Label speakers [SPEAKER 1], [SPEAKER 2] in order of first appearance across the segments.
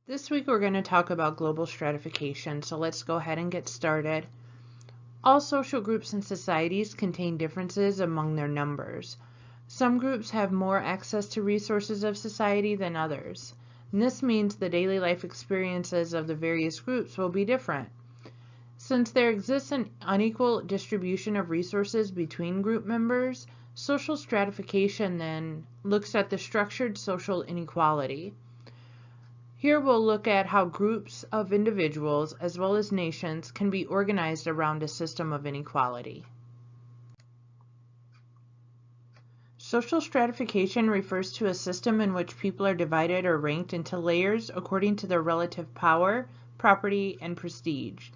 [SPEAKER 1] This week we're going to talk about global stratification, so let's go ahead and get started. All social groups and societies contain differences among their numbers. Some groups have more access to resources of society than others, and this means the daily life experiences of the various groups will be different. Since there exists an unequal distribution of resources between group members, social stratification then looks at the structured social inequality. Here we'll look at how groups of individuals as well as nations can be organized around a system of inequality. Social stratification refers to a system in which people are divided or ranked into layers according to their relative power, property, and prestige.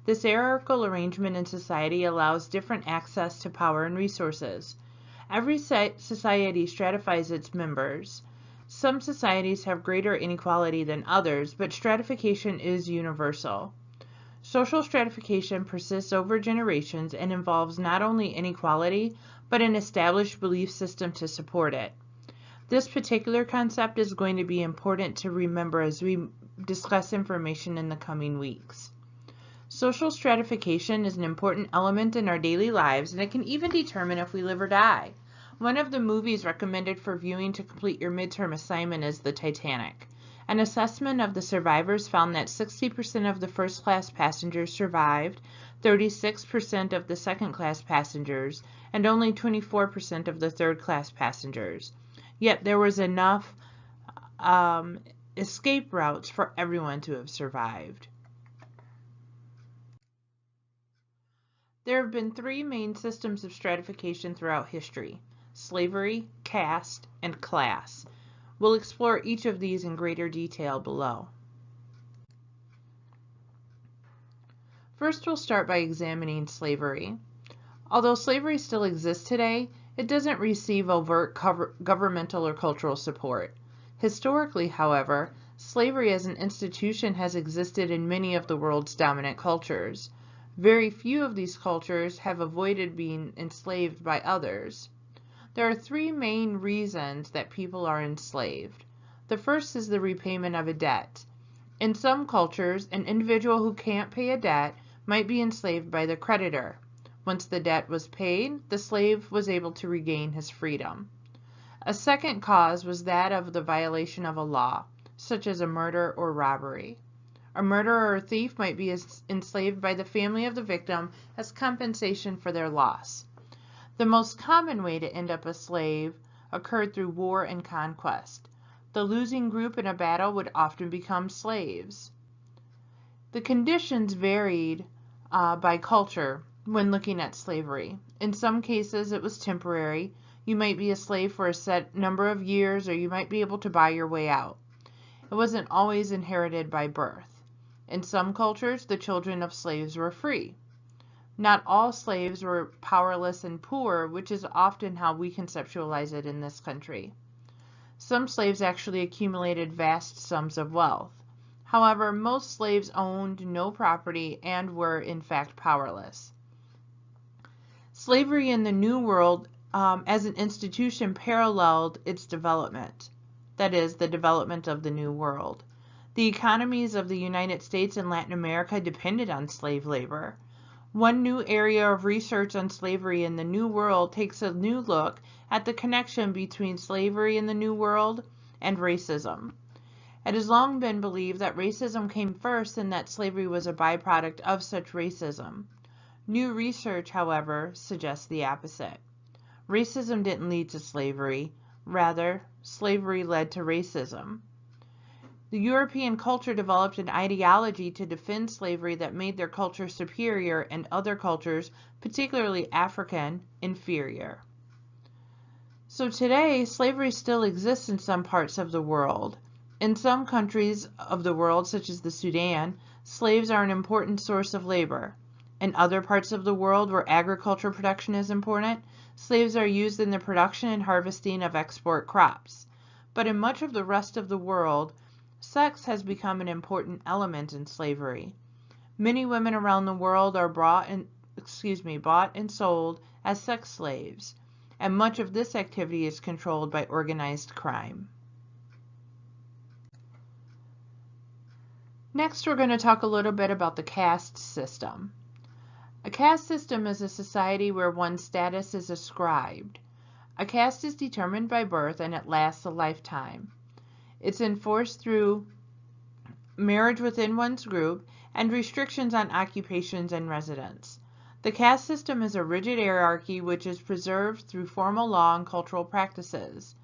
[SPEAKER 1] This hierarchical arrangement in society allows different access to power and resources. Every society stratifies its members. Some societies have greater inequality than others, but stratification is universal. Social stratification persists over generations and involves not only inequality, but an established belief system to support it. This particular concept is going to be important to remember as we discuss information in the coming weeks. Social stratification is an important element in our daily lives, and it can even determine if we live or die. One of the movies recommended for viewing to complete your midterm assignment is The Titanic. An assessment of the survivors found that 60% of the first-class passengers survived, 36% of the second-class passengers, and only 24% of the third-class passengers. Yet there was enough escape routes for everyone to have survived. There have been three main systems of stratification throughout history: slavery, caste, and class. We'll explore each of these in greater detail below. First, we'll start by examining slavery. Although slavery still exists today, it doesn't receive overt governmental or cultural support. Historically, however, slavery as an institution has existed in many of the world's dominant cultures. Very few of these cultures have avoided being enslaved by others. There are three main reasons that people are enslaved. The first is the repayment of a debt. In some cultures, an individual who can't pay a debt might be enslaved by the creditor. Once the debt was paid, the slave was able to regain his freedom. A second cause was that of the violation of a law, such as a murder or robbery. A murderer or thief might be enslaved by the family of the victim as compensation for their loss. The most common way to end up a slave occurred through war and conquest. The losing group in a battle would often become slaves. The conditions varied by culture when looking at slavery. In some cases, it was temporary. You might be a slave for a set number of years, or you might be able to buy your way out. It wasn't always inherited by birth. In some cultures, the children of slaves were free. Not all slaves were powerless and poor, which is often how we conceptualize it in this country. Some slaves actually accumulated vast sums of wealth. However, most slaves owned no property and were in fact powerless. Slavery in the New World as an institution paralleled its development, that is, the development of the New World. The economies of the United States and Latin America depended on slave labor. One new area of research on slavery in the New World takes a new look at the connection between slavery in the New World and racism. It has long been believed that racism came first and that slavery was a byproduct of such racism. New research, however, suggests the opposite. Racism didn't lead to slavery. Rather, slavery led to racism. The European culture developed an ideology to defend slavery that made their culture superior and other cultures, particularly African, inferior. So today, slavery still exists in some parts of the world. In some countries of the world, such as the Sudan, slaves are an important source of labor. In other parts of the world where agricultural production is important, slaves are used in the production and harvesting of export crops. But in much of the rest of the world, sex has become an important element in slavery. Many women around the world are bought and sold as sex slaves, and much of this activity is controlled by organized crime. Next, we're going to talk a little bit about the caste system. A caste system is a society where one's status is ascribed. A caste is determined by birth and it lasts a lifetime. It's enforced through marriage within one's group and restrictions on occupations and residence. The caste system is a rigid hierarchy which is preserved through formal law and cultural practices.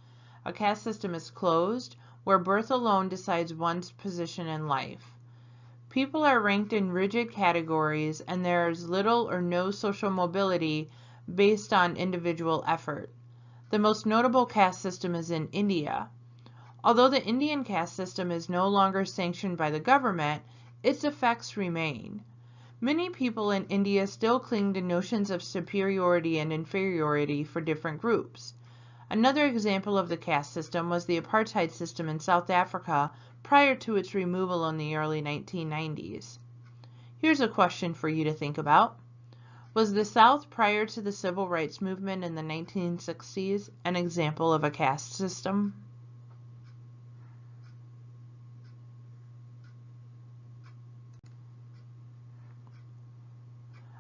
[SPEAKER 1] A caste system is closed, where birth alone decides one's position in life. People are ranked in rigid categories and there is little or no social mobility based on individual effort. The most notable caste system is in India. Although the Indian caste system is no longer sanctioned by the government, its effects remain. Many people in India still cling to notions of superiority and inferiority for different groups. Another example of the caste system was the apartheid system in South Africa prior to its removal in the early 1990s. Here's a question for you to think about. Was the South prior to the civil rights movement in the 1960s an example of a caste system?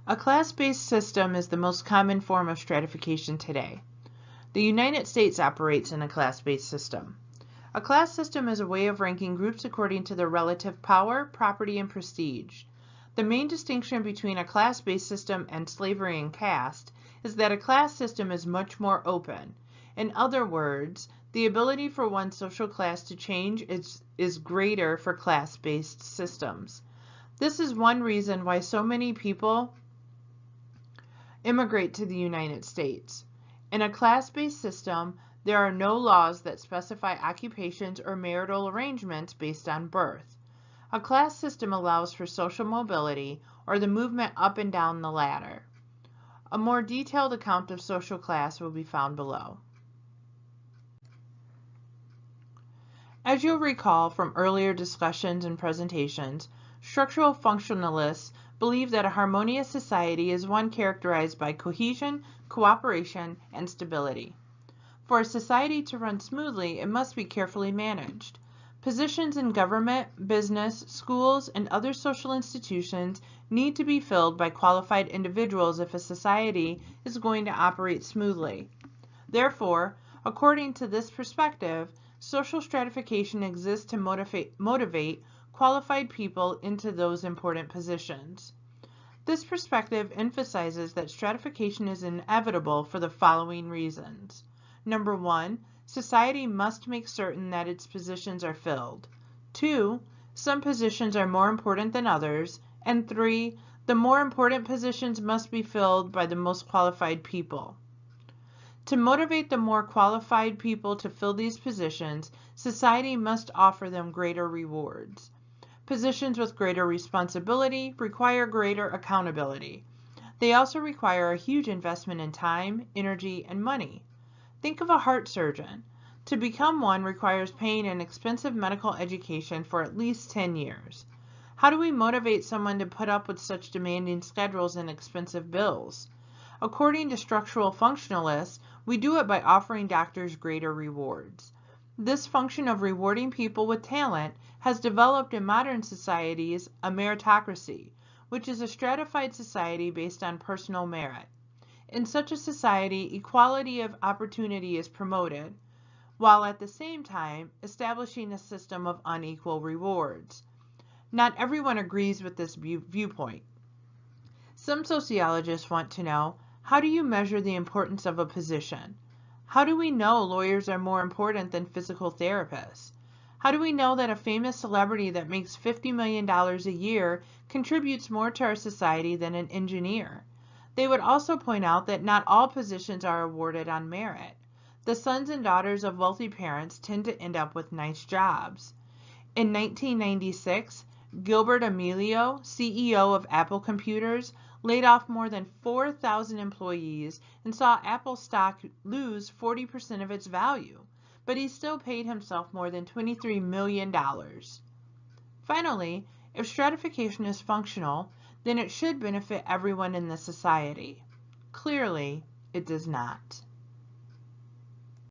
[SPEAKER 1] A class-based system is the most common form of stratification today. The United States operates in a class-based system. A class system is a way of ranking groups according to their relative power, property, and prestige. The main distinction between a class-based system and slavery and caste is that a class system is much more open. In other words, the ability for one social class to change is greater for class-based systems. This is one reason why so many people immigrate to the United States. In a class-based system, there are no laws that specify occupations or marital arrangements based on birth. A class system allows for social mobility or the movement up and down the ladder. A more detailed account of social class will be found below. As you'll recall from earlier discussions and presentations, structural functionalists believe that a harmonious society is one characterized by cohesion, cooperation, and stability. For a society to run smoothly, it must be carefully managed. Positions in government, business, schools, and other social institutions need to be filled by qualified individuals if a society is going to operate smoothly. Therefore, according to this perspective, social stratification exists to motivate qualified people into those important positions. This perspective emphasizes that stratification is inevitable for the following reasons. Number 1, society must make certain that its positions are filled. 2, some positions are more important than others. And 3, the more important positions must be filled by the most qualified people. To motivate the more qualified people to fill these positions, society must offer them greater rewards. Positions with greater responsibility require greater accountability. They also require a huge investment in time, energy, and money. Think of a heart surgeon. To become one requires paying an expensive medical education for at least 10 years. How do we motivate someone to put up with such demanding schedules and expensive bills? According to structural functionalists, we do it by offering doctors greater rewards. This function of rewarding people with talent has developed in modern societies a meritocracy, which is a stratified society based on personal merit. In such a society, equality of opportunity is promoted, while at the same time establishing a system of unequal rewards. Not everyone agrees with this viewpoint. Some sociologists want to know, how do you measure the importance of a position? How do we know lawyers are more important than physical therapists? How do we know that a famous celebrity that makes $50 million a year contributes more to our society than an engineer? They would also point out that not all positions are awarded on merit. The sons and daughters of wealthy parents tend to end up with nice jobs. In 1996, Gilbert Amelio, CEO of Apple Computers, laid off more than 4,000 employees and saw Apple stock lose 40% of its value, but he still paid himself more than $23 million. Finally, if stratification is functional, then it should benefit everyone in the society. Clearly, it does not.